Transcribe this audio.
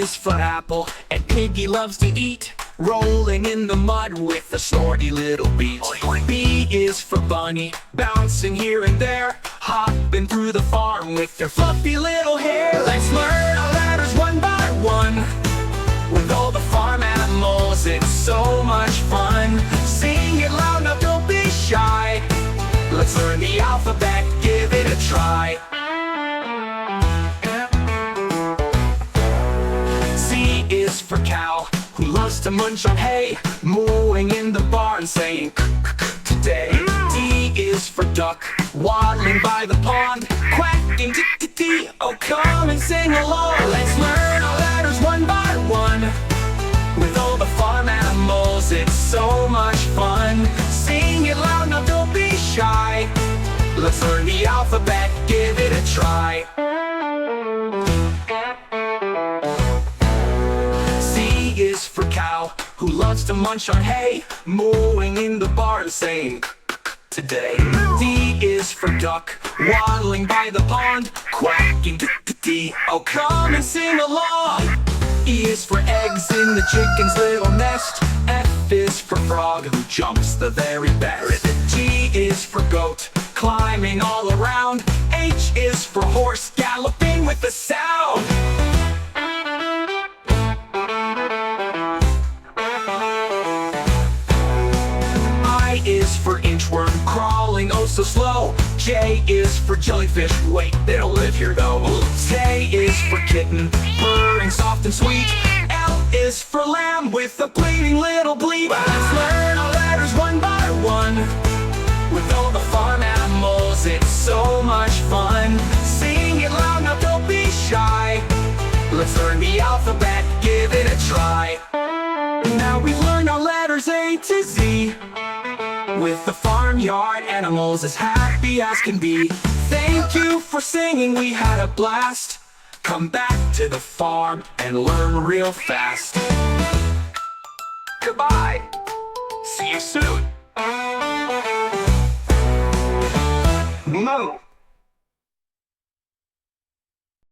is for apple, and Piggy loves to eat, rolling in the mud with a snorty little beat. B is for bunny, bouncing here and there, hopping through the farm with their fluffy little hair. Let's learn our letters one by one. With all the farm animals, it's so much fun. Sing it loud, now don't be shy. Let's learn the alphabet, give it a try. C is for cow, who loves to munch on hay, mooing in the barn saying today. D is for duck, waddling by the pond, quacking tick-tick-tee. Oh, come and sing along. Let's learn our letters one by one. With all the farm animals, it's so much fun. Sing it loud, now don't be shy. Let's learn the alphabet, give it a try. C is for cow, who loves to munch on hay, mooing in the barn saying today. D is for duck, waddling by the pond, quacking tick-tick-tee. Oh, come and sing along. E is for eggs in the chicken's little nest. F is for frog, who jumps the very best. G is for goat, climbing all around. H is for horse, galloping with a sound. I is for inchworm, crawling oh so slow. J is for jellyfish, wait, they don't live here though. K is for kitten, purring soft and sweet. L is for lamb with a bleeding little bleat. Let's learn our letters one by one. With all the farm animals, it's so much fun. Sing it loud, now don't be shy. Let's learn the alphabet, give it a try. Now we've learned our letters A to Z. With the farmyard animals as happy as can be. Thank you for singing, we had a blast. Come back to the farm and learn real fast. Goodbye. See you soon. Moo.